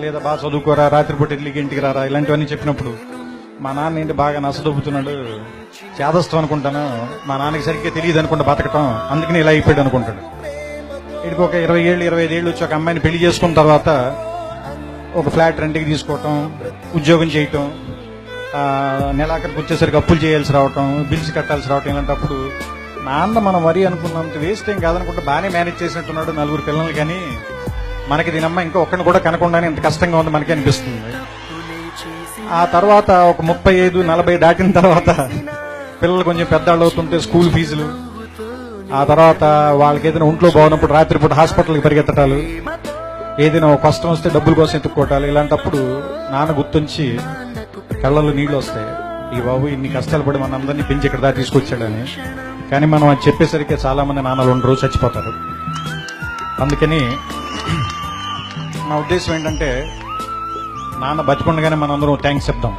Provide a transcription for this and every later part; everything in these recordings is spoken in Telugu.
లేదా బాగా చదువుకోరా, రాత్రిపూట ఇడ్లీకి ఇంటికి రారా, ఇలాంటివన్నీ చెప్పినప్పుడు మా నాన్న ఏంటి బాగా నసదొబ్బుతున్నాడు, చేదస్తాం అనుకుంటాను, మా నాన్నకి సరిగ్గా తెలియదు అనుకుంటా బతకటం, అందుకని ఇలా అయిపోయాడు అనుకుంటాడు. ఇక్కడికి ఒక 20 ఏళ్ళు 25 ఏళ్ళు వచ్చి ఒక అమ్మాయిని పెళ్లి చేసుకున్న తర్వాత ఒక ఫ్లాట్ రెంట్కి తీసుకోవటం, ఉద్యోగం చేయటం, నెలాఖరికి వచ్చేసరికి అప్పులు చేయాల్సి రావటం, బిల్స్ కట్టాల్సి రావటం, ఇలాంటప్పుడు నాన్న మనం వరి అనుకున్నంత వేస్ట్ ఏం కాదనుకుంటే బాగానే మేనేజ్ చేసినట్టున్నాడు 4 పిల్లలు, కానీ మనకి దీనమ్మ ఇంకా ఒక్కడిని కూడా కనకుండానే ఇంత కష్టంగా ఉంది మనకి అనిపిస్తుంది. ఆ తర్వాత ఒక 35-40 దాటిన తర్వాత పిల్లలు కొంచెం పెద్దవాళ్ళు అవుతుంటే స్కూల్ ఫీజులు, ఆ తర్వాత వాళ్ళకి ఏదైనా ఒంట్లో బాగున్నప్పుడు రాత్రిపూట హాస్పిటల్కి పరిగెత్తటాలు, ఏదైనా ఒక కష్టం వస్తే డబ్బుల కోసం ఎత్తుక్కోవటాలు, ఇలాంటప్పుడు నాన్న గుర్తుంచి కళ్ళల్లో నీళ్లు వస్తాయి. ఈ బాబు ఇన్ని కష్టాలు పడి మన అందరినీ పెంచి ఇక్కడ దాకా తీసుకొచ్చాడని. కానీ మనం అది చెప్పేసరికి చాలా మంది నాన్నలు 2 రోజు చచ్చిపోతారు. అందుకని నా ఉద్దేశం ఏంటంటే నాన్న బతికుండగానే మనందరం థ్యాంక్స్ చెప్దాం.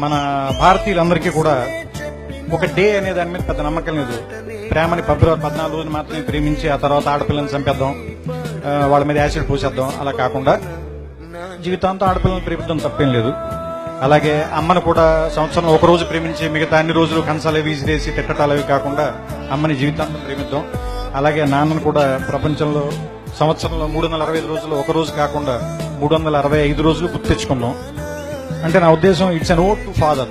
మన భారతీయులందరికీ కూడా ఒక డే అనే దాని మీద పెద్ద నమ్మకం లేదు. ప్రేమని ఫిబ్రవరి 14 రోజులు మాత్రమే ప్రేమించి ఆ తర్వాత ఆడపిల్లని చంపేద్దాం, వాళ్ళ మీద యాసిడ్ పోసేద్దాం, అలా కాకుండా జీవితాంతం ఆడపిల్లని ప్రేమిద్దాం, తప్పేం లేదు. అలాగే అమ్మను కూడా సంవత్సరంలో ఒక రోజు ప్రేమించి మిగతా అన్ని రోజులు కంచాలు విసిరేసి తిట్టటాలు అవి కాకుండా అమ్మని జీవితాంతం ప్రేమిద్దాం. అలాగే నాన్నను కూడా ప్రపంచంలో సంవత్సరంలో 365 రోజులు ఒక రోజు కాకుండా 365 రోజులు గుర్తు తెచ్చుకుందాం. అంటే నా ఉద్దేశం it's an vote to father.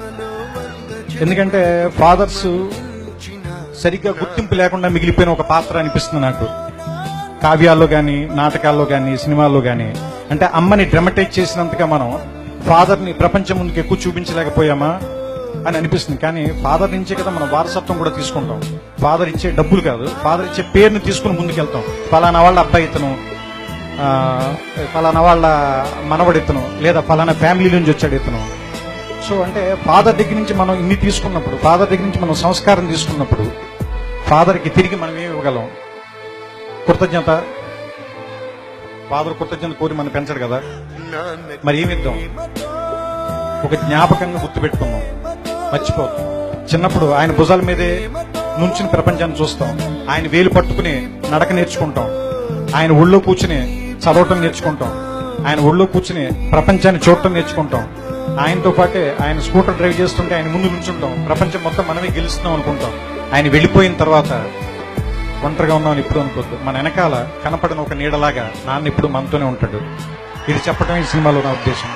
ఎందుకంటే ఫాదర్స్ సరిగ్గా గుర్తింపు లేకుండా మిగిలిపోయిన ఒక పాత్ర అనిపిస్తుంది నాకు, కావ్యాల్లో గాని, నాటకాల్లో గాని, సినిమాల్లో గాని. అంటే అమ్మని డ్రమటైజ్ చేసినంతగా మనం ఫాదర్ ని ప్రపంచం ముందుకు ఎక్కువ చూపించలేకపోయామా అని అనిపిస్తుంది. కానీ ఫాదర్ నుంచే కదా మనం వారసత్వం కూడా తీసుకుంటాం. ఫాదర్ ఇచ్చే డబ్బులు కాదు, ఫాదర్ ఇచ్చే పేరుని తీసుకుని ముందుకెళ్తాం. ఫలానా వాళ్ళ అబ్బాయి ఇతను, ఫలానా వాళ్ళ మనవడు ఇతను, లేదా ఫలానా ఫ్యామిలీ నుంచి వచ్చాడు ఇతను. సో అంటే ఫాదర్ దగ్గర నుంచి మనం ఇన్ని తీసుకున్నప్పుడు, ఫాదర్ దగ్గర నుంచి మనం సంస్కారం తీసుకున్నప్పుడు ఫాదర్కి తిరిగి మనం ఏమి ఇవ్వగలం? కృతజ్ఞత. ఫాదర్ కృతజ్ఞత కోరి మనం పెంచడు కదా, మరి ఏమిద్దాం? ఒక జ్ఞాపకంగా గుర్తుపెట్టుకున్నాం, మర్చిపోతాం. చిన్నప్పుడు ఆయన భుజాల మీదే నుంచుని ప్రపంచాన్ని చూస్తాం, ఆయన వేలు పట్టుకుని నడక నేర్చుకుంటాం, ఆయన ఒళ్ళో కూర్చుని చదవటం నేర్చుకుంటాం, ఆయన ఒళ్ళో కూర్చుని ప్రపంచాన్ని చూడటం నేర్చుకుంటాం. ఆయనతో పాటే ఆయన స్కూటర్ డ్రైవ్ చేస్తుంటే ఆయన ముందు నుంచుంటాం, ప్రపంచం మొత్తం మనమే గెలుస్తున్నాం అనుకుంటాం. ఆయన వెళ్ళిపోయిన తర్వాత ఒంటరిగా ఉన్నామని ఇప్పుడు అనుకోద్దు. మన వెనకాల కనపడిన ఒక నీడలాగా నాన్న ఇప్పుడు మనతోనే ఉంటాడు. ఇది చెప్పడం ఈ సినిమాలో నా ఉద్దేశం.